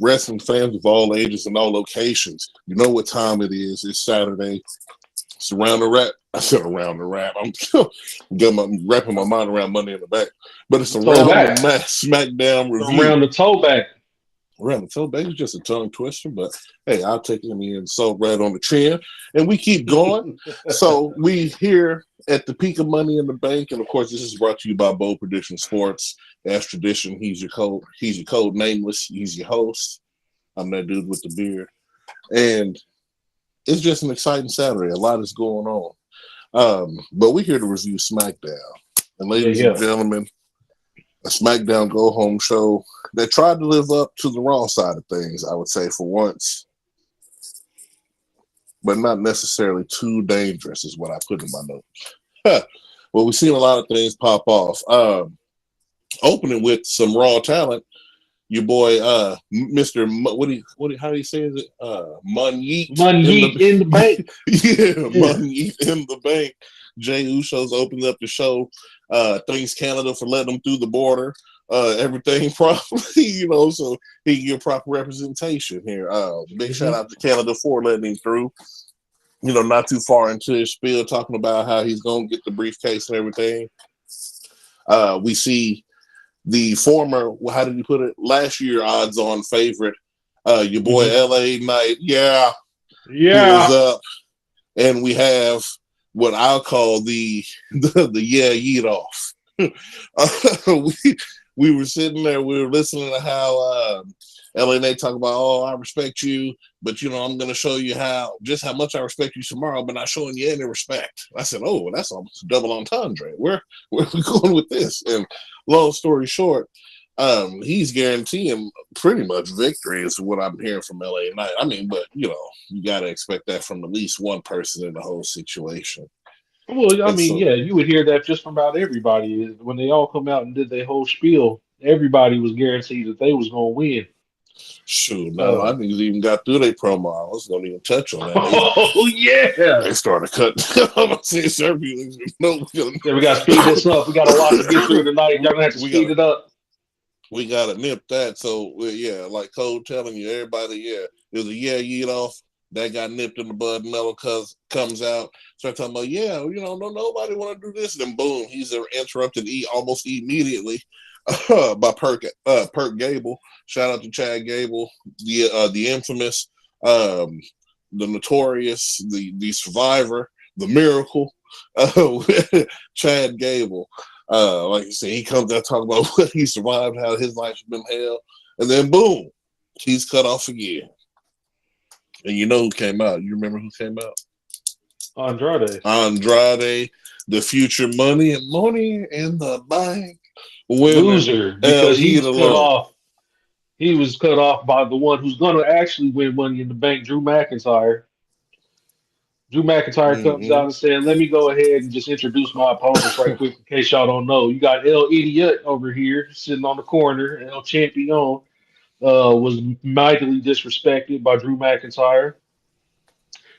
wrestling fans of all ages and all locations. You know what time it is. It's Saturday. It's around the rap. I said around the rap. I'm wrapping my mind around Money in the Bank. But it's around the Smackdown review. Around the toe back. Around the toe back is just a tongue twister, but hey, I'll take it in so right on the chin. And we keep going. So we here at the peak of Money in the Bank, and of course, this is brought to you by Bold Prediction Sports. As tradition, he's your code Nameless. He's your host. I'm that dude with the beard. And it's just an exciting Saturday. A lot is going on. But we're here to review SmackDown. And ladies and gentlemen, a SmackDown go-home show that tried to live up to the Raw side of things, I would say, for once. But not necessarily too dangerous is what I put in my notes. Well, we've seen a lot of things pop off. Opening with some Raw talent, your boy, Mr. How do you say it? Monyeet in the Bank. Monyeet in the Bank. Jey Uso's opened up the show. Thanks Canada for letting him through the border. Everything properly, so he can get proper representation here. Big shout out to Canada for letting him through. Not too far into his spiel, talking about how he's going to get the briefcase and everything. We see the former, how did he put it? Last year odds-on favorite, your boy LA Knight. Yeah. He was up. And we have what I'll call the yeet off. We were sitting there, we were listening to how LA Knight talk about, oh, I respect you, but I'm going to show you how much I respect you tomorrow, but not showing you any respect. I said, oh, that's almost a double entendre. Where are we going with this? And long story short, he's guaranteeing pretty much victory is what I'm hearing from LA Knight. I mean, but you got to expect that from at least one person in the whole situation. Well, I mean, you would hear that just from about everybody. When they all come out and did their whole spiel, everybody was guaranteed that they was going to win. Shoot, no, I think they even got through their promo. I was going to even touch on that. Oh, yeah. They started cutting. I'm saying, sir, we got to speed this up. We got a lot to get through tonight. Y'all going to have to speed it up. We got to nip that. So, like Cole telling you, everybody, it was a yeet off. That got nipped in the bud. Mello comes out, start talking about, nobody want to do this. Then boom, he's interrupted almost immediately by Perk Gable. Shout out to Chad Gable, the infamous, the notorious, the survivor, the miracle, Chad Gable. Like you said, he comes out talking about what he survived, how his life's been hell, and then boom, he's cut off again. And you know who came out? You remember who came out? Andrade, the future Money in the Bank winner. Loser, because he was cut off. He was cut off by the one who's going to actually win Money in the Bank, Drew McIntyre. Drew McIntyre comes out and said, let me go ahead and just introduce my opponents right quick in case y'all don't know. You got El Idiot over here sitting on the corner, El Champion. Was mightily disrespected by Drew McIntyre.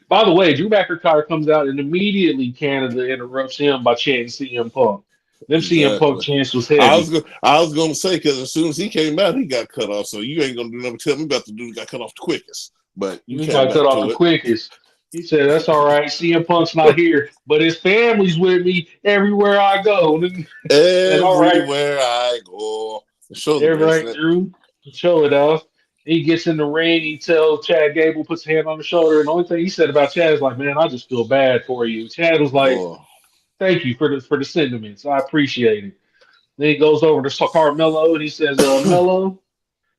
By the way, Drew McIntyre comes out and immediately Canada interrupts him by chanting CM Punk. Them CM Punk chants was heavy. I was going to say, because as soon as he came out, he got cut off. So you ain't going to do nothing. Tell me about the dude who got cut off the quickest. But you got cut off the quickest. He said, that's all right. CM Punk's not here, but his family's with me everywhere I go. Everywhere I go. Everybody, Drew. Show it off. He gets in the ring. He tells Chad Gable, puts a hand on the shoulder, and the only thing he said about Chad is like, "Man, I just feel bad for you." Chad was like, "Thank you for the sentiments. I appreciate it." Then he goes over to Carmelo and he says, "Melo,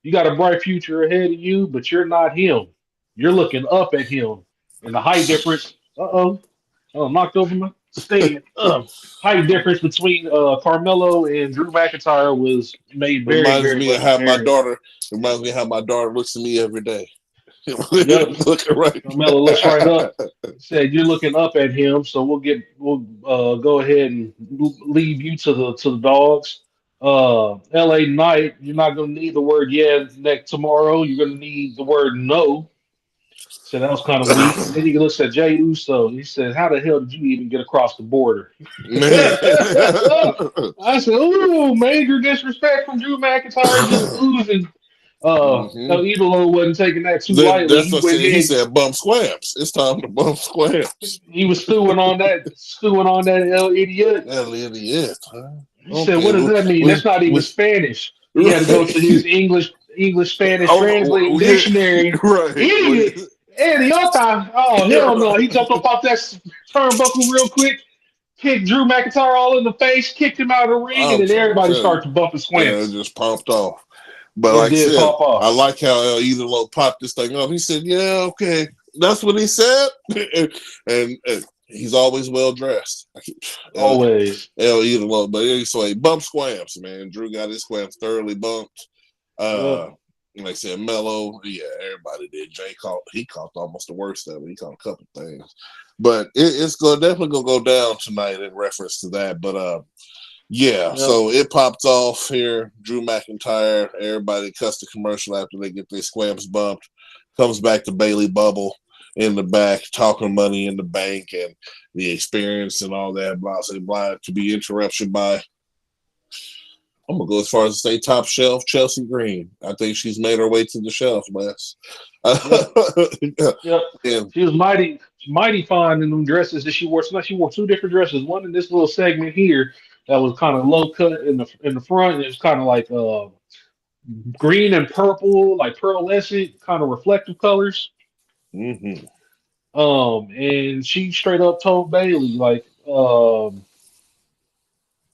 you got a bright future ahead of you, but you're not him. You're looking up at him, and the height difference. Knocked over my stand. Height difference between Carmelo and Drew McIntyre was made very, reminds me of how my daughter looks at me every day. Looking right. Carmelo looks right up. Said you're looking up at him, so we'll go ahead and leave you to the dogs. LA Knight, you're not gonna need the word tomorrow. You're gonna need the word no. So that was kind of weak. And then he looks at Jey Uso. He said, how the hell did you even get across the border? I said, ooh, major disrespect from Drew McIntyre just losing No, Evil wasn't taking that too Then lightly. that's He what I went said. He ahead. said, "Bump squamps. It's time to bump squamps." He was stewing on that L idiot. Hell, idiot. Huh? He said, Okay, "What does that mean? That's not even Spanish." He had to go to his English Spanish translating dictionary. Right. Idiot, idiota. Oh hell no! He jumped up off that turnbuckle real quick, kicked Drew McIntyre all in the face, kicked him out of the ring, and I'm then trying to everybody tell you. started bumping Yeah, it squints. just popped off. But It like I did said, pop I off. like how Either Low popped this thing up. He said, "Yeah, okay, that's what he said," and he's always well dressed. Always. Either Low, but anyway, bump squamps, man. Drew got his squamps thoroughly bumped. Yep. Like I said, Mello, yeah, everybody did. Jay caught almost the worst of it. He caught a couple things, but it's definitely gonna go down tonight in reference to that. But yeah, Yep. so it popped off here. Drew McIntyre, everybody cuts the commercial after they get their squamps bumped. Comes back to Bailey Bubble in the back, talking money in the bank and the experience and all that. Blah, blah, blah. To be interrupted by, I'm going to go as far as to say top shelf, Chelsea Green. I think she's made her way to the shelf, Wes. Yep. And, She was mighty fine in them dresses that she wore. So she wore two different dresses. One in this little segment here that was kind of low cut in the front. And it was kind of like green and purple, like pearlescent, kind of reflective colors. mm-hmm. And she straight up told Bailey like,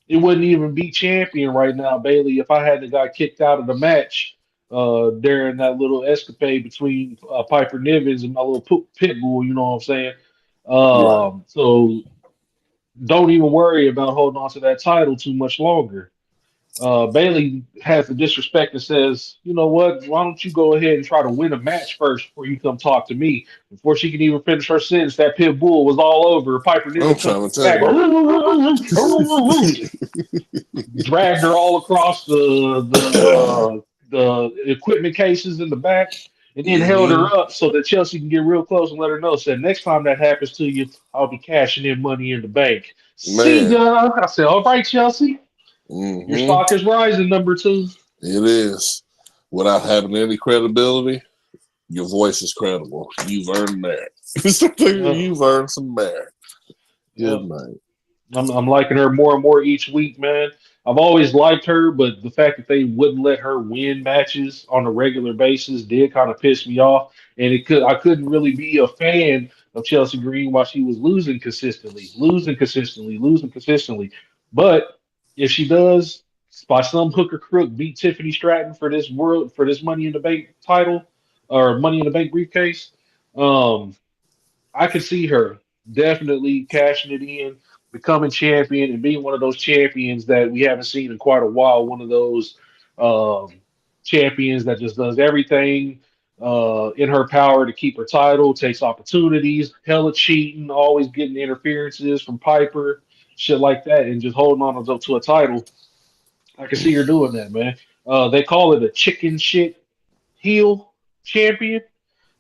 it wouldn't even be champion right now, Bailey, if I hadn't got kicked out of the match during that little escapade between Piper Nivens and my little pit bull. You know what I'm saying? Right. So don't even worry about holding on to that title too much longer. Bailey has the disrespect and says, "You know what? Why don't you go ahead and try to win a match first before you come talk to me?" Before she can even finish her sentence, that pit bull was all over. Piper I'm Niven comes trying to tell back, you. dragged her all across the equipment cases in the back, and then held her up so that Chelsea can get real close and let her know. Said, "Next time that happens to you, I'll be cashing in money in the bank." See Man. ya. I said, "All right, Chelsea, your Mm-hmm. stock is rising." Number two. It is. Without having any credibility, your voice is credible. You've earned merit. You've earned some merit. Yep. Good night. I'm liking her more and more each week, man. I've always liked her, but the fact that they wouldn't let her win matches on a regular basis did kind of piss me off. And I couldn't really be a fan of Chelsea Green while she was losing consistently, losing consistently, losing consistently. But if she does, by some hook or crook, beat Tiffany Stratton for this Money in the Bank title or Money in the Bank briefcase, um, I could see her definitely cashing it in, becoming champion, and being one of those champions that we haven't seen in quite a while. One of those um, champions that just does everything in her power to keep her title, takes opportunities, hella cheating, always getting interferences from Piper, shit like that, and just holding on to a title. I can see her doing that, man. They call it a chicken shit heel champion.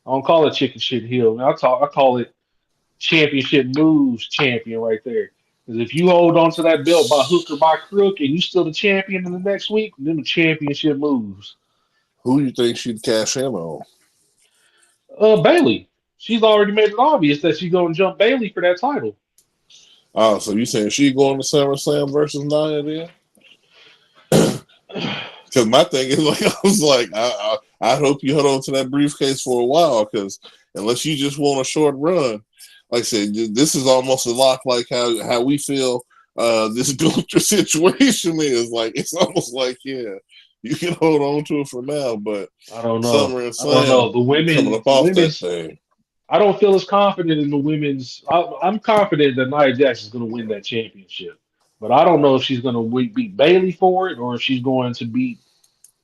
I don't call it chicken shit heel. I call it championship moves champion right there. Because if you hold on to that belt by hook or by crook and you still the champion in the next week, then the championship moves. Who do you think she'd cash in on? Bailey. She's already made it obvious that she's gonna jump Bailey for that title. Oh, so you saying she going to SummerSlam versus Nia then? Because my thing is like, I was like, I hope you hold on to that briefcase for a while, because unless you just want a short run, like I said, this is almost a lock, like how we feel this Gunther situation is. Like, it's almost like, yeah, you can hold on to it for now, but I don't know. Summer and I don't know. Slam coming up The off that women's. thing. I don't feel as confident in the women's. I'm confident that Nia Jax is going to win that championship, but I don't know if she's going to beat Bailey for it or if she's going to beat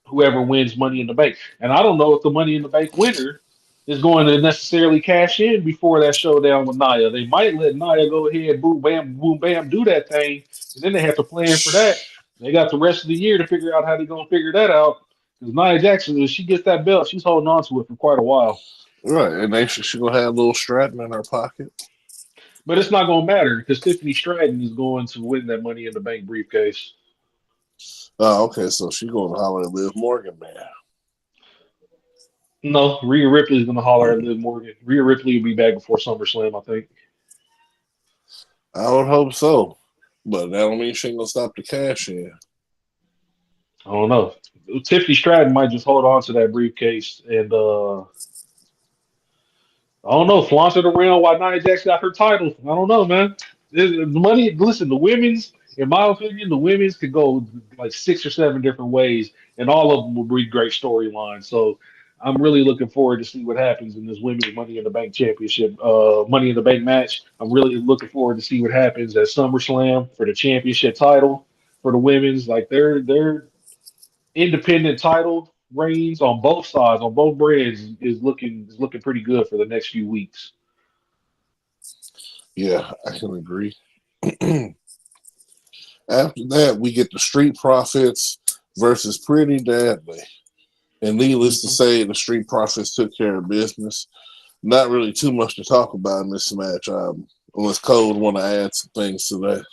whoever wins Money in the Bank. And I don't know if the Money in the Bank winner is going to necessarily cash in before that showdown with Nia. They might let Nia go ahead, boom, bam, do that thing, and then they have to plan for that. They got the rest of the year to figure out how they're going to figure that out. Because Nia Jackson, if she gets that belt, she's holding on to it for quite a while. Right, and they she gonna have a little Stratton in her pocket. But it's not going to matter because Tiffany Stratton is going to win that Money in the Bank briefcase. Oh, okay, so she going to holler at Liv Morgan, man. No, Rhea Ripley's gonna holler at Liv Morgan. Rhea Ripley will be back before SummerSlam, I think. I would hope so, but that don't mean she ain't gonna stop the cash in. I don't know. Tiffany Stratton might just hold on to that briefcase and I don't know, flaunt it around while Nia Jax got her title. I don't know, man. The money, listen, the women's, in my opinion, the women's could go like 6 or 7 different ways, and all of them will be great storylines. So I'm really looking forward to see what happens in this women's Money in the Bank championship, Money in the Bank match. I'm really looking forward to see what happens at SummerSlam for the championship title for the women's. Like they're independent title reigns on both sides, on both brands, is looking pretty good for the next few weeks. Yeah, I can agree. After that, we get the Street Profits versus Pretty Deadly. And needless to Mhm. say, the Street Profits took care of business. Not really too much to talk about in this match, unless Cole want to add some things to that.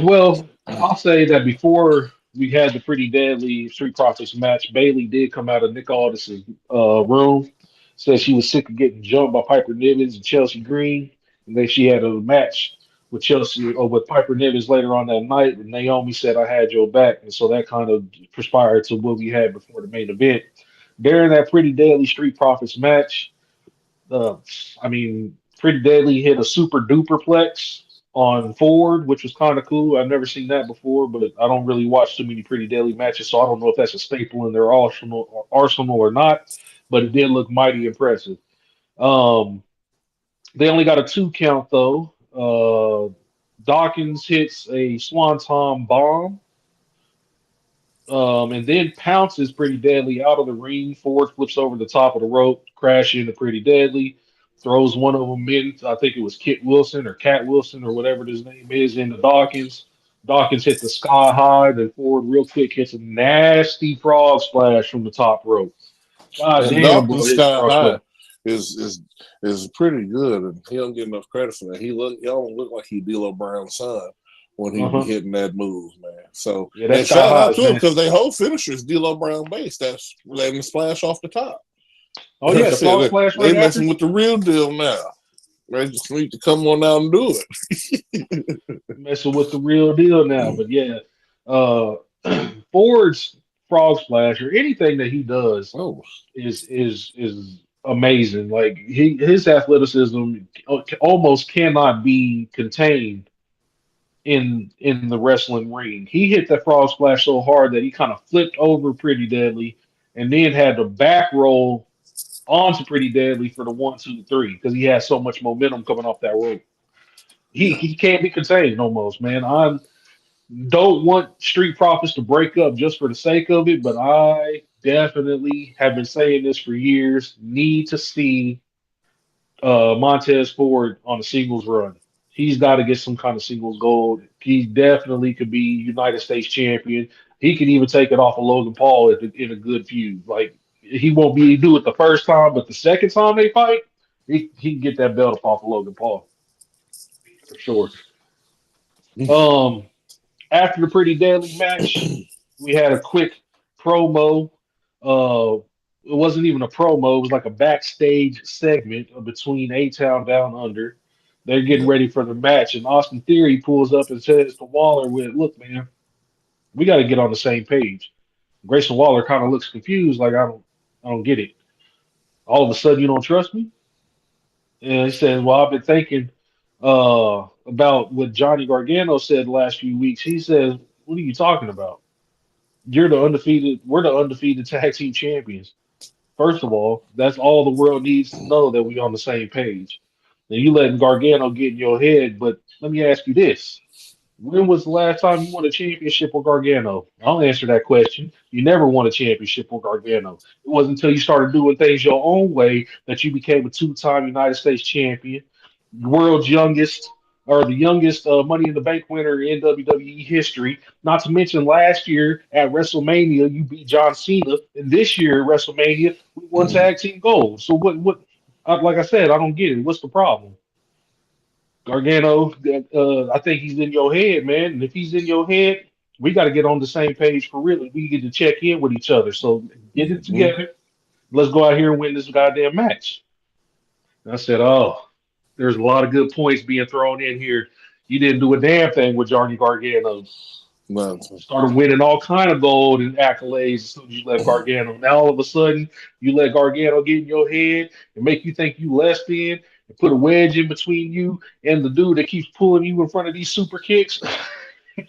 Well, I'll say that before we had the Pretty Deadly Street Profits match, Bailey did come out of Nick Aldis's room, said she was sick of getting jumped by Piper Niven and Chelsea Green, and then she had a match with Chelsea or with Piper Niven later on that night. And Naomi said, "I had your back," and so that kind of perspired to what we had before the main event. During that Pretty Deadly Street Profits match, uh, I mean, Pretty Deadly hit a super duper plex on Ford, which was kind of cool. I've never seen that before, but I don't really watch too many Pretty Deadly matches, so I don't know if that's a staple in their arsenal or not. But it did look mighty impressive. Um, they only got a 2 count though. Dawkins hits a Swanton bomb, and then pounces Pretty Deadly out of the ring. Ford flips over the top of the rope, crash into Pretty Deadly, throws one of them in. I think it was Kit Wilson or Cat Wilson or whatever his name is into Dawkins. Dawkins hit the sky high, then Ford real quick hits a nasty frog splash from the top rope. God And damn, bro, Dawkins his Sky frog splash. High is pretty good, and he don't get enough credit for that. He don't look like he D'Lo Brown's son when he be Uh-huh. hitting that move, man. So, Yeah, that and sky shout high out is to him because nasty. they whole finisher is D'Lo Brown based. That's letting the splash off the top. Oh I yeah, the said frog that splash they right after. messing with the real deal now. They just need to come on out and do it. Messing with the real deal now. But yeah, uh, Ford's frog splash or anything that he does Oh, is amazing. Like his athleticism almost cannot be contained in the wrestling ring. He hit that frog splash so hard that he kind of flipped over Pretty Deadly, and then had to back roll onto Pretty Deadly for the 1, 2, 3 because he had so much momentum coming off that rope. He yeah. he can't be contained almost, man. I don't want Street Profits to break up just for the sake of it, but I definitely have been saying this for years. Need to see Montez Ford on a singles run. He's got to get some kind of singles gold. He definitely could be United States champion. He could even take it off of Logan Paul in a good feud. Like he won't be do it the first time, but the second time they fight, he can get that belt off of Logan Paul for sure. Um, After the Pretty Deadly match, we had a quick promo. It wasn't even a promo; it was like a backstage segment between A Town Down Under. They're getting Yep. ready for the match, and Austin Theory pulls up and says to Waller, "With look, man, we got to get on the same page." Grayson Waller kind of looks confused, like I don't get it. All of a sudden, you don't trust me? And he says, "Well, I've been thinking about what Johnny Gargano said the last few weeks." He says, "What are you talking about? You're the undefeated. We're the undefeated tag team champions. First of all, that's all the world needs to know that we on the same page. Now you letting Gargano get in your head, but let me ask you this: when was the last time you won a championship with Gargano? I'll answer that question. You never won a championship with Gargano. It wasn't until you started doing things your own way that you became a 2 time United States champion, world's youngest or the youngest Money in the Bank winner in WWE history. Not to mention last year at WrestleMania, you beat John Cena, and this year at WrestleMania, we won tag team gold. So what? Like I said, I don't get it. What's the problem? Gargano, I think he's in your head, man. And if he's in your head, we got to get on the same page for real. We get to check in with each other. So get it Mhm. together. Let's go out here and win this goddamn match. And I said, oh, there's a lot of good points being thrown in here. You didn't do a damn thing with Johnny Gargano. No. Started winning all kind of gold and accolades as soon as you let Gargano. Now all of a sudden, you let Gargano get in your head and make you think you less than and put a wedge in between you and the dude that keeps pulling you in front of these super kicks.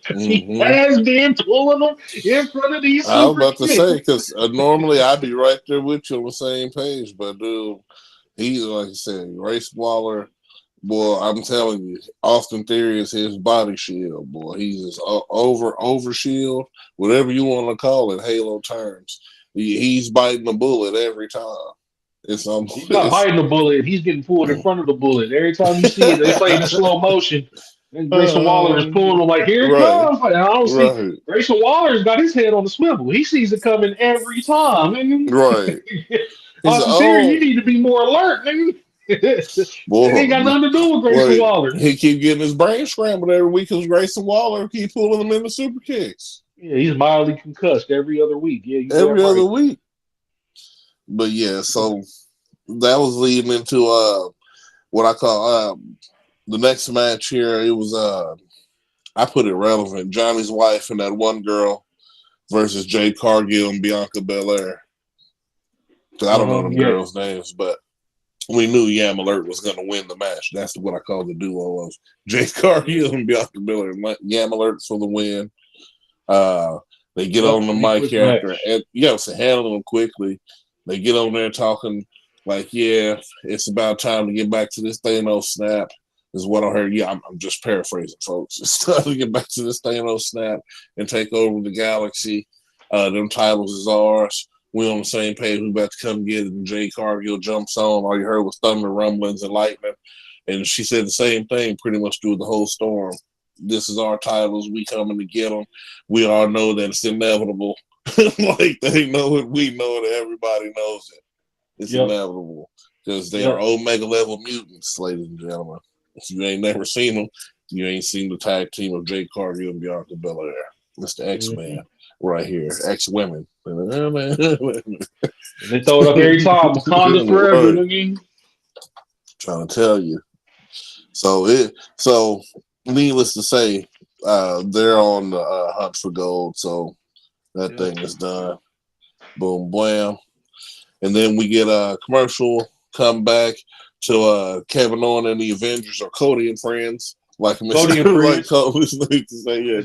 He has been pulling them in front of these super I was about to kicks. say, because normally I'd be right there with you on the same page, but dude, he's like I said, Race Waller. Boy, I'm telling you, Austin Theory is his body shield. Boy, he's his over shield, whatever you want to call it, Halo terms. He's biting the bullet every time. He's not biting the bullet. He's getting pulled in front of the bullet. Every time you see it, they play it in slow motion. And Grayson Waller is pulling him like, here it comes. And I don't see Grayson Waller's got his head on the swivel. He sees it coming every time. Right. Austin Theory, you need to be more alert, nigga. Boy, it ain't got nothing to do with Grayson Waller. He keep getting his brain scrambled every week because Grayson Waller keep pulling him in the super kicks. Yeah, he's mildly concussed every other week. Yeah, every other week. But yeah, so that was leading into what I call the next match here. It was I put it relevant. Johnny's wife and that one girl versus Jade Cargill and Bianca Belair. I don't know them girls' names, but we knew Yam Alert was going to win the match. That's what I call the duo was Jade Cargill and Bianca Belair. Yam Alert's for the win. They get on the mic after, and handle them quickly. They get on there talking like, yeah, it's about time to get back to this Thanos snap, is what I heard. Yeah, I'm just paraphrasing, folks. It's time to get back to this Thanos snap and take over the galaxy. Them titles is ours. We on the same page. We about to come get it. And Jade Cargill jumps on. All you heard was thunder, rumblings, and lightning. And she said the same thing pretty much through the whole storm. This is our titles. We coming to get them. We all know that it's inevitable. Like they know it. We know it. Everybody knows it. It's inevitable because they are Omega level mutants, ladies and gentlemen. If you ain't never seen them, you ain't seen the tag team of Jade Cargill and Bianca Belair. It's the X-Men right here. X-Women. And they throw it up every time. Wakanda forever, again. Trying to tell you. So needless to say, they're on the hunt for gold. So that thing is done. Boom, blam. And then we get a commercial, come back to Kevin Owens and the Avengers, or Cody and Friends. Like Cody and Friends. That's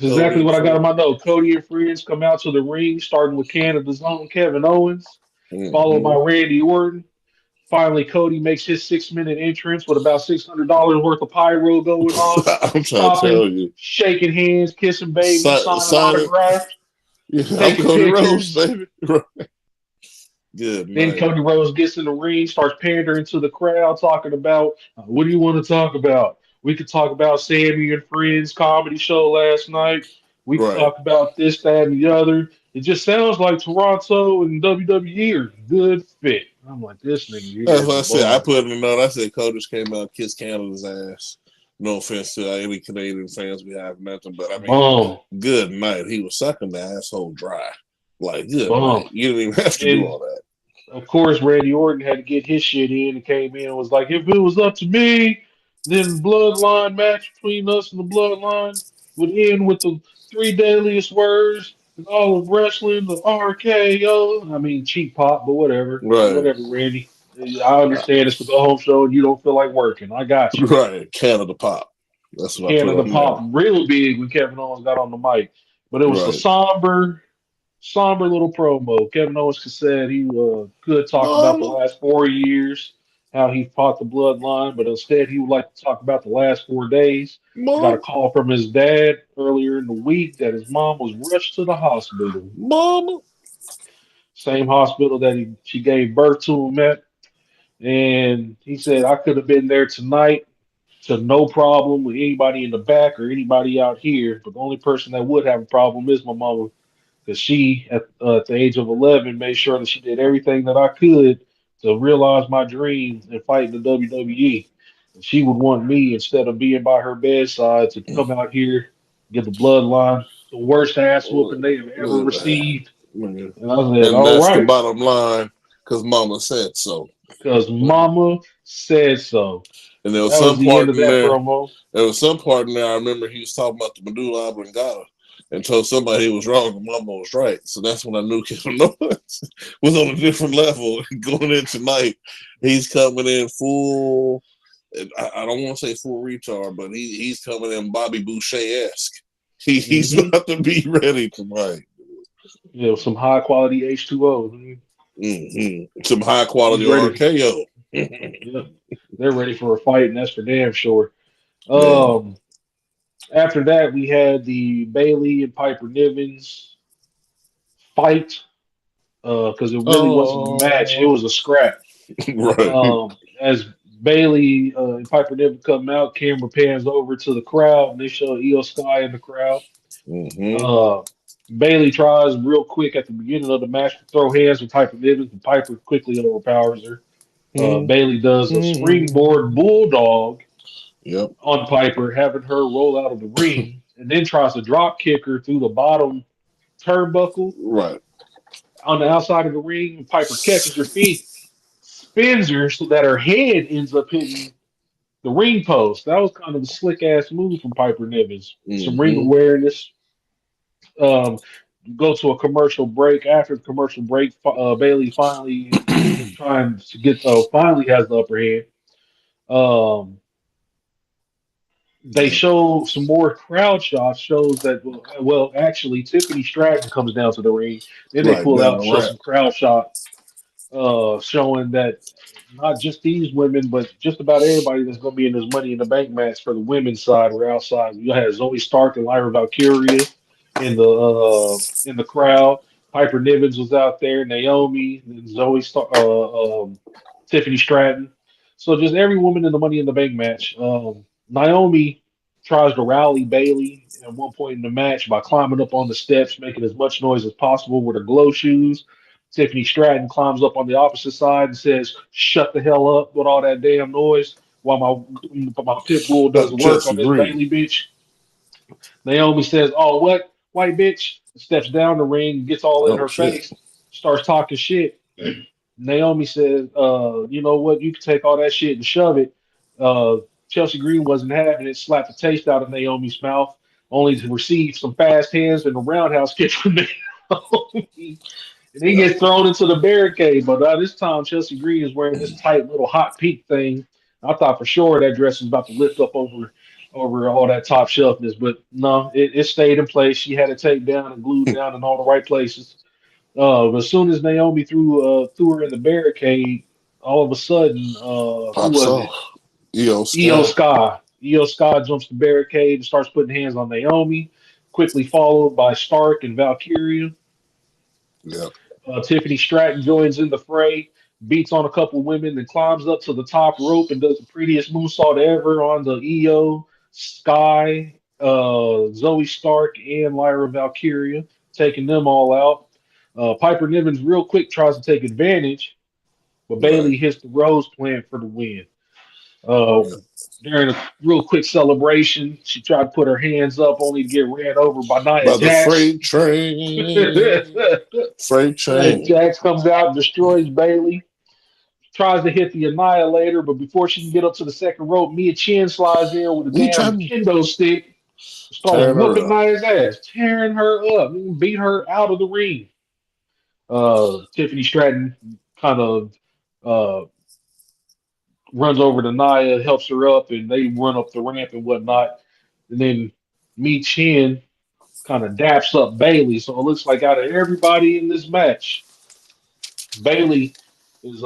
exactly what I got in my note. Cody and Friends come out to the ring, starting with Canada's own Kevin Owens, followed by Randy Orton. Finally, Cody makes his 6-minute entrance with about $600 worth of pyro going on. I'm trying to tell you. Shaking hands, kissing babies, signing autographs. Taking Cody Rhodes, baby. Good. Then Cody Rhodes gets in the ring, starts pandering to the crowd, talking about, what do you want to talk about? We could talk about Sammy and Friends comedy show last night. We could talk about this, that, and the other. It just sounds like Toronto and WWE are good fit. I'm like, this nigga. That's what I said. I put in a note. I said Cody came out and kissed Canada's ass. No offense to any Canadian fans we have, nothing. But I mean, good night. He was sucking the asshole dry. Like, good night. You didn't even have to do all that. Of course, Randy Orton had to get his shit in and came in and was like, if it was up to me, then the bloodline match between us and the bloodline would end with the 3 deadliest words in all of wrestling, the RKO. I mean, cheap pop, but whatever. Right. Whatever, Randy. I understand it's the go-home show and you don't feel like working. I got you. Right. Canada pop. That's what Canada pop real big when Kevin Owens got on the mic. But it was a somber little promo. Kevin Owens said he could talk about the last 4 years, how he fought the bloodline, but instead he would like to talk about the last 4 days. Got a call from his dad earlier in the week that his mom was rushed to the hospital. Same hospital that she gave birth to him at. And he said, I could have been there tonight to no problem with anybody in the back or anybody out here, but the only person that would have a problem is my mama. Because she, at the age of 11, made sure that she did everything that I could to realize my dreams and fight in the WWE. And she would want me, instead of being by her bedside, to come out here, get the bloodline, the worst ass whooping they have ever received. And I said, that's the bottom line. Because Mama said so. Because Mama said so. And there was That was some the end part of in that there. promo. There was some part in there. I remember he was talking about the medulla oblongata and told somebody he was wrong and Mama was right. So that's when I knew Kevin Owens was on a different level going in tonight. He's coming in full. I don't want to say full retard, but he's coming in Bobby Boucher-esque. He's about to be ready tonight. Yeah, some high quality H2O. Some high quality RKO. Yeah, they're ready for a fight, and that's for damn sure. Man. After that, we had the Bailey and Piper Nivens fight because it really wasn't a match; it was a scrap. Right. As Bailey and Piper Niven come out, camera pans over to the crowd, and they show Io Sky in the crowd. Bailey tries real quick at the beginning of the match to throw hands with Piper Niven, but Piper quickly overpowers her. Bailey does a springboard bulldog on Piper, having her roll out of the ring, and then tries to drop kick her through the bottom turnbuckle. Right. On the outside of the ring, Piper catches her feet, spins her so that her head ends up hitting the ring post. That was kind of a slick ass move from Piper Nivens. Some ring awareness. Go to a commercial break. After the commercial break, Bailey finally is trying to get finally has the upper hand. They show some more crowd shots. Shows that actually Tiffany Stratton comes down to the ring. Then they pull out and show some crowd shot, showing that not just these women, but just about everybody that's going to be in this Money in the Bank match for the women's side or outside. You had Zoe Stark and Lyra Valkyria in the crowd. Piper Nivens was out there, Naomi, and Zoe Stark, Tiffany Stratton. So just every woman in the Money in the Bank match. Naomi tries to rally Bailey at one point in the match by climbing up on the steps, making as much noise as possible with her glow shoes. Tiffany Stratton climbs up on the opposite side and says, "Shut the hell up with all that damn noise while my pit bull does work on this Bailey bitch." Naomi says, "Oh, what? White bitch?" Steps down the ring, gets all in her face, starts talking shit. Naomi says, "You know what? You can take all that shit and shove it." Chelsea Green wasn't having it, slapped the taste out of Naomi's mouth, only to receive some fast hands and a roundhouse kick from Naomi. And he gets thrown into the barricade. But this time, Chelsea Green is wearing this tight little hot pink thing. I thought for sure that dress was about to lift up over all that top shelfness, but no, it stayed in place. She had it taped down and glued down in all the right places. But as soon as Naomi threw her in the barricade, all of a sudden, who was it? Io Sky. Io Sky jumps the barricade and starts putting hands on Naomi, quickly followed by Stark and Valkyria. Tiffany Stratton joins in the fray, beats on a couple women, then climbs up to the top rope and does the prettiest moonsault ever on the Io Sky, Zoe Stark, and Lyra Valkyria, taking them all out. Piper Nivens real quick tries to take advantage, but Bailey hits the rose plant for the win. During a real quick celebration, she tried to put her hands up only to get ran over by Nia Jax. The freight train. Freight train. Nia Jax comes out and destroys Bailey. Tries to hit the Annihilator, but before she can get up to the second rope, Mia Chin slides in with a damn kendo stick. Starts whooping Nia's ass, tearing her up, beat her out of the ring. Tiffany Stratton kind of runs over to Nia, helps her up, and they run up the ramp and whatnot. And then Mi Chin kind of daps up Bailey. So it looks like out of everybody in this match, Bailey is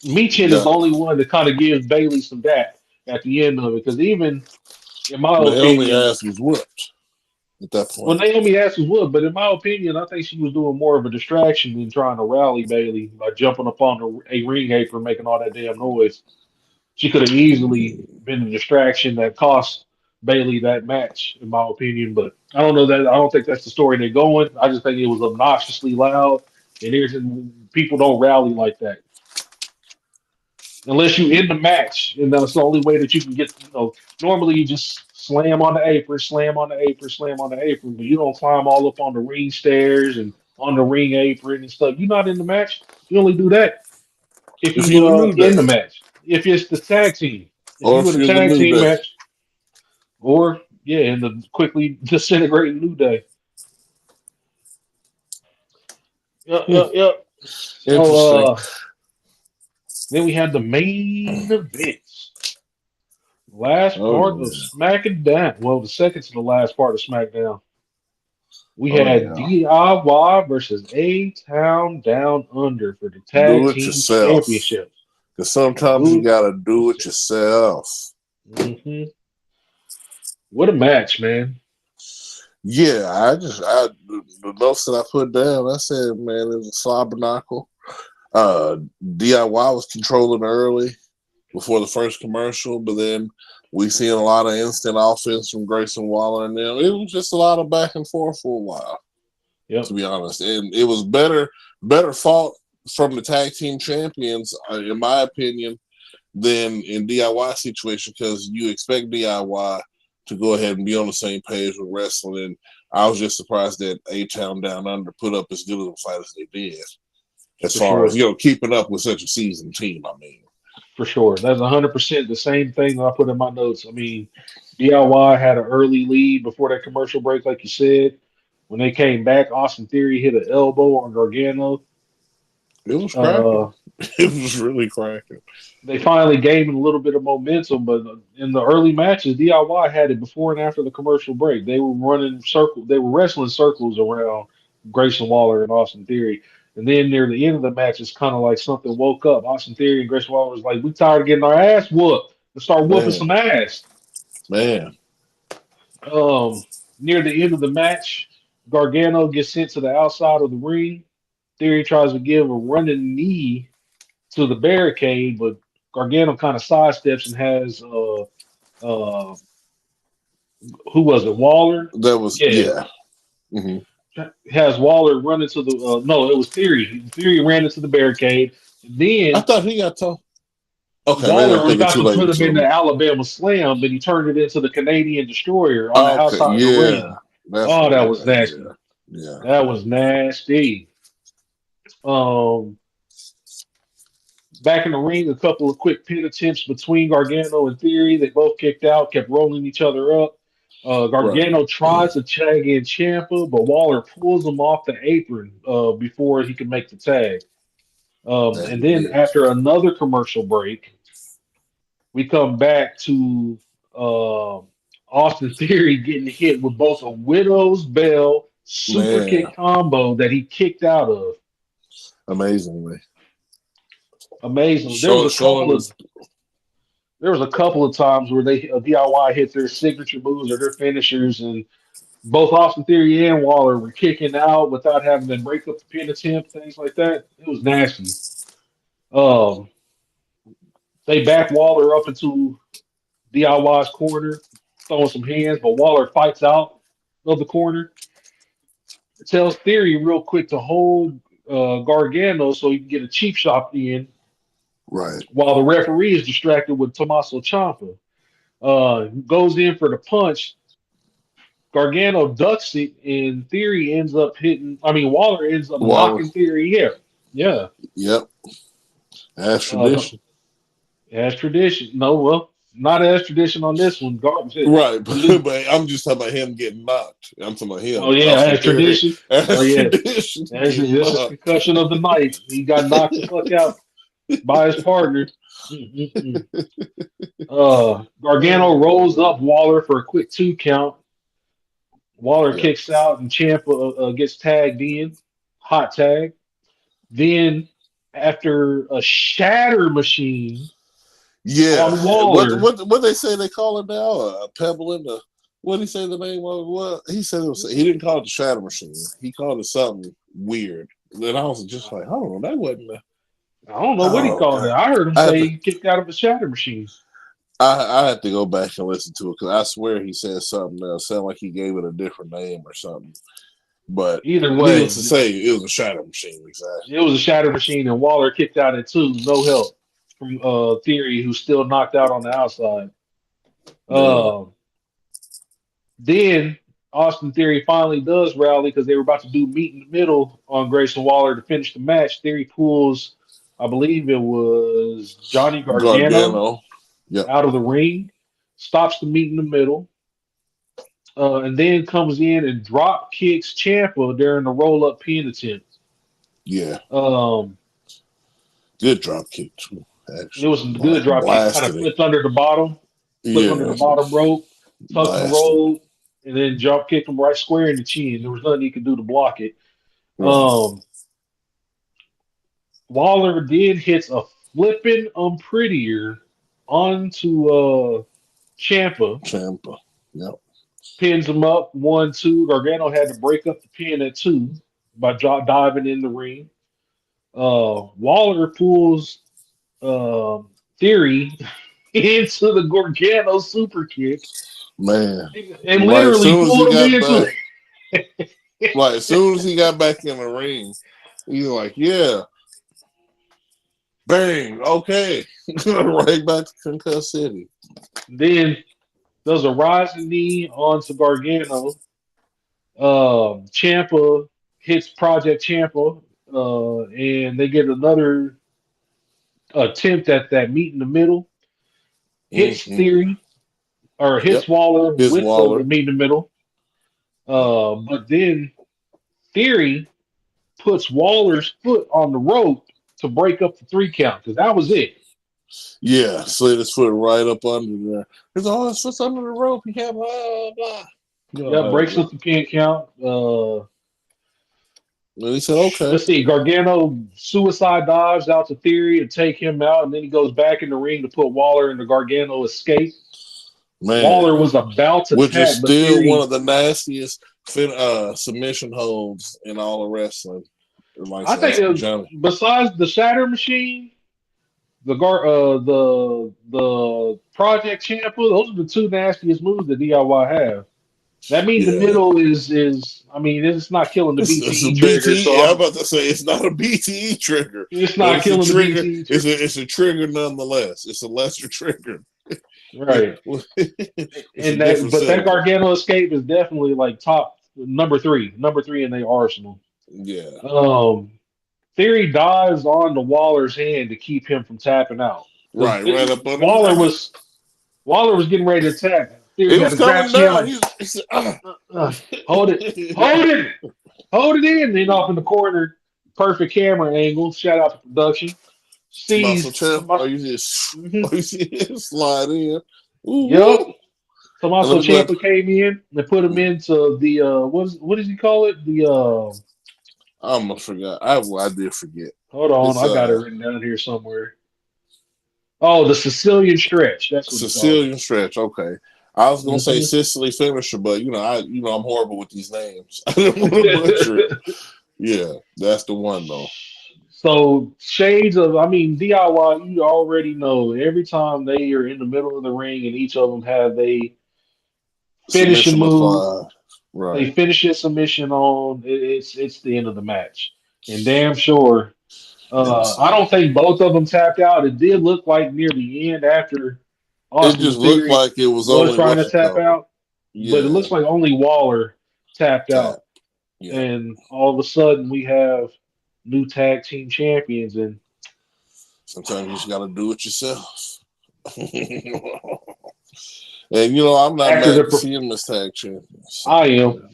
Mi Chin is the only one that kind of gives Bailey some dap at the end of it. Because even in my opinion, Naomi ass was whooped at that point. Well, Naomi ass was whooped, but in my opinion, I think she was doing more of a distraction than trying to rally Bailey by jumping up on a ring apron, making all that damn noise. She could have easily been a distraction that cost Bailey that match, in my opinion. But I don't know that. I don't think that's the story they're going. I just think it was obnoxiously loud, and people don't rally like that unless you in the match, and that's the only way that you can get. Normally you just slam on the apron, slam on the apron, slam on the apron, but you don't climb all up on the ring stairs and on the ring apron and stuff. You're not in the match. You only do that if If you you're the New in the Day, match. If it's the tag team, if or you if in a you're the tag New team Day, match, or in the quickly disintegrating New Day. Yep, hmm. yep, yep. So Interesting. then we had the main events. Last Oh part yeah. of SmackDown. Well, the second to the last part of SmackDown. We Oh had yeah. DIY versus A Town Down Under for the tag Do it team yourself. championship. Because sometimes you Dude, gotta do it yourself. hmm What a match, man. Yeah, the notes that I put down, I said, man, it was a slobberknocker. DIY was controlling early before the first commercial, but then we seen a lot of instant offense from Grayson Waller and them. It was just a lot of back and forth for a while, Yep, to be honest. And it was better fought from the tag team champions, in my opinion, than in DIY situation, because you expect DIY to go ahead and be on the same page with wrestling. And I was just surprised that A-Town Down Under put up as good of a fight as they did. As for far as, sure. keeping up with such a seasoned team, I mean. For sure. That's 100% the same thing I put in my notes. I mean, DIY had an early lead before that commercial break, like you said. When they came back, Austin Theory hit an elbow on Gargano. It was cracking. Uh, It was really cracking. they finally gained a little bit of momentum, but in the early matches, DIY had it before and after the commercial break. They were running circles, they were wrestling circles around Grayson Waller and Austin Theory. And then near the end of the match, it's kind of like something woke up. Austin Theory and Grayson Waller was like, "We tired of getting our ass whooped. Let's start whooping Man, some ass." man. Um, Near the end of the match, Gargano gets sent to the outside of the ring. Theory tries to give a running knee to the barricade, but Gargano kind of sidesteps and has uh who was it? Waller? That was, Yeah. yeah. Mm-hmm. Has Waller run into the no, it was Theory. Theory ran into the barricade. And I then thought he got told. Okay, maybe I'm Waller was thinking about too to late put him into in the them. Alabama Slam, but he turned it into the Canadian Destroyer on the Okay, outside of the yeah. ring. That's Oh, what that it was was, nasty. yeah. Yeah. That was nasty. Um, Back in the ring, a couple of quick pin attempts between Gargano and Theory. They both kicked out, kept rolling each other up. Right. Gargano tries to tag in Ciampa, but Waller pulls him off the apron before he can make the tag. That And he then did. after another commercial break, we come back to Austin Theory getting hit with both a Widow's Bell super Man, kick combo that he kicked out of. amazingly. Amazing. Showing this. There was a couple of times where they DIY hit their signature moves or their finishers, and both Austin Theory and Waller were kicking out without having to break up the pin attempt, things like that. It was nasty. Um, they back Waller up into DIY's corner, throwing some hands, but Waller fights out of the corner. It tells Theory real quick to hold Gargano so he can get a cheap shot in Right. while the referee is distracted with Tommaso Ciampa. Goes in for the punch. Gargano ducks it, and Theory ends up hitting. I mean, Waller ends up Waller. knocking Theory here. Yeah. Yep. As Uh, tradition. as tradition. No, well, not as tradition on this one. Right. At But I'm just talking about him getting knocked. I'm talking about Oh him. yeah, Austin as Theory. tradition. Oh As yeah, tradition this getting is knocked. concussion of the night. He got knocked the fuck out by his partner. Mm-mm-mm. Gargano rolls up Waller for a quick 2 count. Waller Yeah. kicks out and Champa gets tagged in, hot tag. Then after a shatter machine Yeah. on Waller, What they say they call it now? A pebble in the, what did he say the name of it was? He said it was, he didn't call it the shatter machine. He called it something weird. And I was just like, hold on, that wasn't a, I don't know what he oh called it. god. I heard him I have say to he kicked out of a shatter machine. I had to go back and listen to it because I swear he said something else. Sounded like he gave it a different name or something. But Either needless to way, say, it was a shatter machine, exactly. it was a shatter machine, and Waller kicked out at 2, no help from Theory, who's still knocked out on the outside. Man. Um, then Austin Theory finally does rally because they were about to do meet in the middle on Grayson Waller to finish the match. Theory pulls, I believe it was Johnny Gargano Gargano. Yep. out of the ring, stops the meet in the middle, and then comes in and drop kicks Ciampa during the roll up pin attempt. Yeah. Good drop kick too. Actually. It was a good drop kick. Kind of flipped under the bottom, under the bottom rope, tucked and rolled, and then drop kicked him right square in the chin. There was nothing he could do to block it. Right. Waller did hits a flipping unprettier onto Ciampa. Yep. Pins him up 1-2. Gargano had to break up the pin at 2 by diving in the ring. Waller pulls Theory into the Gargano super kick. Man. And literally pulled him into it. Like, as soon as he got back in the ring, he's like, yeah. Bang. Okay. Right back to Concuss City. Then does a rising knee onto Gargano. Ciampa hits Project Ciampa, and they get another attempt at that meet in the middle. Hits Theory, or hits Waller with the meet in the middle. But then Theory puts Waller's foot on the rope to break up the 3 count, because that was it. Yeah, slid his foot right up under there. His foot's under the rope. He had blah, blah. Yeah, breaks up the pin count. And he said, okay. Let's see. Gargano suicide dives out to Theory to take him out, and then he goes back in the ring to put Waller in the Gargano escape. Man, Waller was about to which is still one of the nastiest submission holds in all of wrestling. Like I think besides the Shatter Machine, the Project Ciampa, those are the 2 nastiest moves that DIY have. That means the middle is I mean, it's not killing the BTE trigger. So I'm about to say it's not a BTE trigger. It's not killing the BTE trigger. It's a trigger nonetheless. It's a lesser trigger. Right. And that Gargano escape is definitely like top number 3 in their arsenal. Yeah. Theory dives on the Waller's hand to keep him from tapping out. Right up under Waller was getting ready to tap. It was coming down. Hold it in. Then off in the corner, perfect camera angle. Shout out to production. You see him slide in. Ooh. Yep. Tommaso Ciampa came in. They put him into the what does he call it? The I almost forgot. I did forget. Hold on, I got it written down here somewhere. Oh, the Sicilian stretch. That's what Sicilian stretch. Okay. I was gonna say Sicily finisher, but I'm horrible with these names. I didn't want to butcher it. Yeah, that's the one though. So shades of, DIY. You already know every time they are in the middle of the ring, and each of them have a finishing move. Right. They finish a submission on. It's the end of the match, and damn sure. I don't think both of them tapped out. It did look like near the end after. Austin just looked like it was only trying to tap out, but it looks like only Waller tapped out. Yeah. And all of a sudden we have new tag team champions, and sometimes you just got to do it yourself. And I'm not mad to see him as tag champions. I am.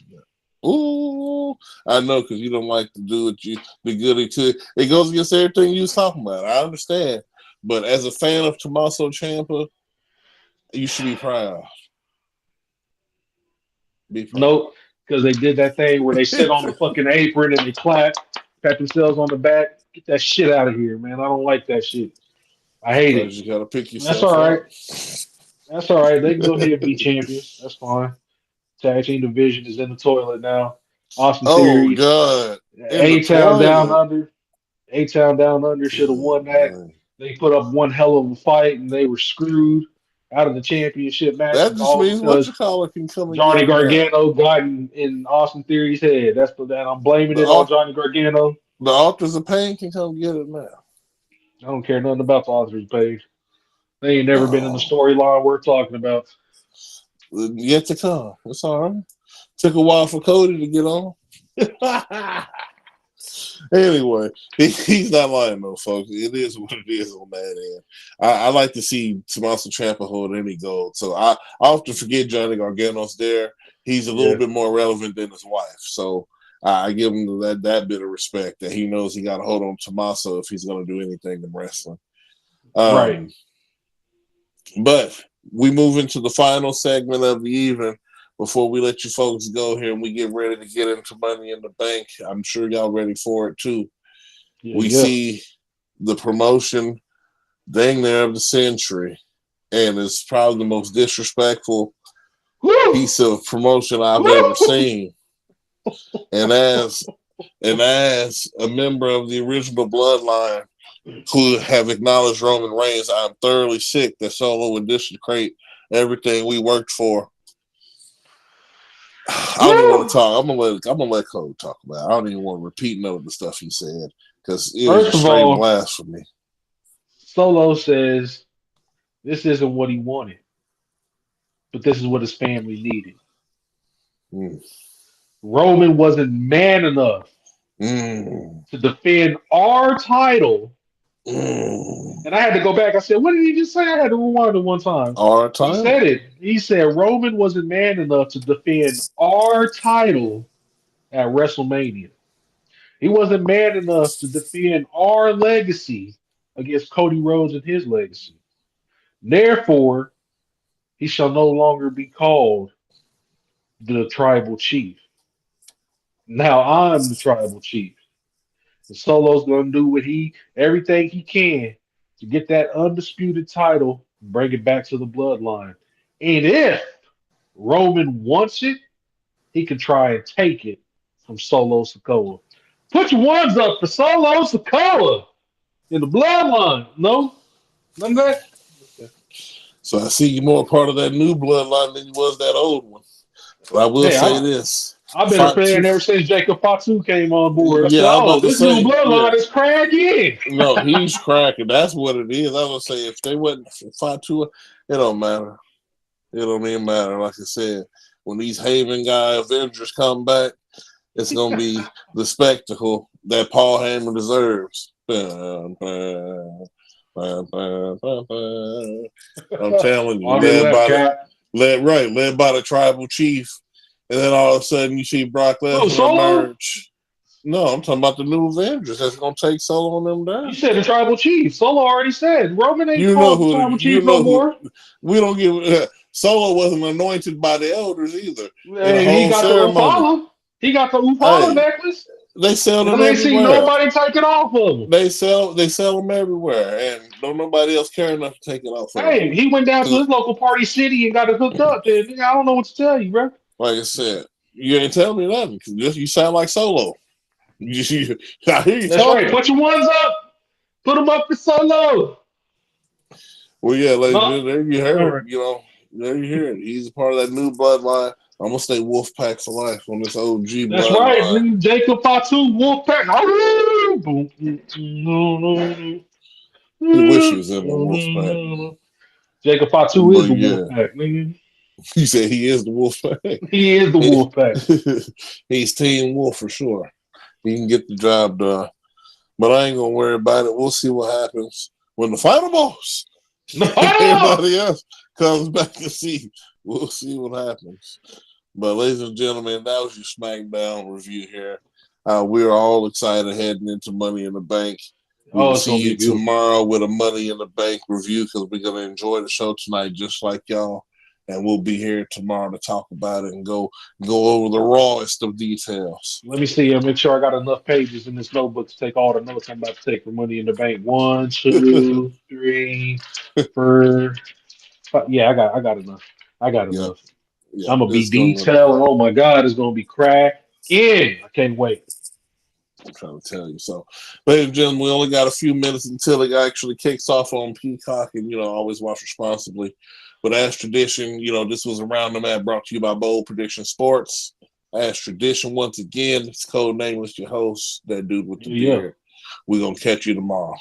Ooh, I know, because you don't like to do it. You be goody too. It goes against everything you was talking about. I understand, but as a fan of Tommaso Ciampa, you should be proud. Nope, because they did that thing where they sit on the fucking apron and they pat themselves on the back. Get that shit out of here, man. I don't like that shit. I hate it. You gotta pick yourself. That's all right. That's all right. They can go ahead and be champions. That's fine. Tag team division is in the toilet now. Austin Theory. Oh God. A-Town Down Under. A-Town Down Under should have won that. Man. They put up one hell of a fight and they were screwed out of the championship match. That just means what you call it can come. Johnny Gargano got in Austin Theory's head. That's for that. I'm blaming it on Johnny Gargano. The Authors of Pain can come get it now. I don't care nothing about the Authors of Pain. They ain't never been in the storyline we're talking about. Yet to come. It's all right. Took a while for Cody to get on. Anyway, he's not lying though, folks. It is what it is on that end. I like to see Tommaso Ciampa hold any gold. So I often forget Johnny Gargano's there. He's a little bit more relevant than his wife. So I give him that bit of respect that he knows he got to hold on to Tommaso if he's going to do anything in wrestling. Right. But we move into the final segment of the evening. Before we let you folks go here and we get ready to get into Money in the Bank, I'm sure y'all ready for it too. We see the promotion dang near of the century, and it's probably the most disrespectful piece of promotion I've ever seen. And as a member of the original bloodline who have acknowledged Roman Reigns, I'm thoroughly sick that Solo would desecrate everything we worked for. I don't even want to talk. I'm gonna let Cole talk about it. I don't even want to repeat none of the stuff he said because it was straight blasphemy. Solo says this isn't what he wanted, but this is what his family needed. Roman wasn't man enough to defend our title. And I had to go back. I said, what did he just say? I had to rewind it one time. Our title? He said it. He said Roman wasn't man enough to defend our title at WrestleMania. He wasn't man enough to defend our legacy against Cody Rhodes and his legacy. Therefore, he shall no longer be called the tribal chief. Now I'm the tribal chief. And Solo's gonna do everything he can to get that undisputed title and bring it back to the bloodline. And if Roman wants it, he can try and take it from Solo Sikoa. Put your ones up for Solo Sikoa in the bloodline. No? None of that? Okay. So I see you more part of that new bloodline than you was that old one. But I will say this. I've been a fan ever since Jacob Fatu came on board. This new bloodline is cracking. No, he's cracking. That's what it is. I was gonna say if they wasn't Fatu, it don't matter. It don't even matter. Like I said, when these Haven guy Avengers come back, it's gonna be the spectacle that Paul Heyman deserves. I'm telling you, led by the tribal chief. And then all of a sudden you see Brock Lesnar emerge. No, I'm talking about the new Avengers that's going to take Solo and them down. You said the tribal chief. Solo already said. Roman ain't called the tribal chief no more. We don't give Solo wasn't anointed by the elders either. He got the Ufala. He got the Ufala necklace. They sell them everywhere. I ain't seen nobody take it off of them. They sell them everywhere, and don't nobody else care enough to take it off of them. He went down to his local Party City and got it hooked up. I don't know what to tell you, bro. Like I said, you ain't telling me nothing. You sound like Solo. I hear you. That's right. Put your ones up. Put them up for Solo. Well, yeah, ladies, there you hear it. There you hear it. He's a part of that new bloodline. I'm gonna stay Wolfpack for life on this OG bloodline. That's right. Jacob Fatu, Wolfpack. He wishes in the Wolfpack. Jacob Fatu is the Wolfpack, nigga. He said he is the Wolfpack. He is the Wolfpack. He's Team Wolf for sure. He can get the job done. But I ain't gonna worry about it. We'll see what happens when the final boss. Everybody else comes back to see. We'll see what happens. But ladies and gentlemen, that was your SmackDown review here. We're all excited heading into Money in the Bank. We'll see you tomorrow with a Money in the Bank review because we're going to enjoy the show tonight just like y'all. And we'll be here tomorrow to talk about it and go over the rawest of details. Let me see. Make sure I got enough pages in this notebook to take all the notes I'm about to take for Money in the Bank. 1, 2, 3, 4, 5. Yeah, I got enough. Yeah, I'm gonna be detailed. Oh my God, it's gonna be cracking. I can't wait. I'm trying to tell you. So, ladies and gentlemen, we only got a few minutes until it actually kicks off on Peacock, and always watch responsibly. But as tradition, this was Around the Mat brought to you by Bold Prediction Sports. As tradition, once again, it's Code Nameless, your host, that dude with the beard. We're gonna catch you tomorrow.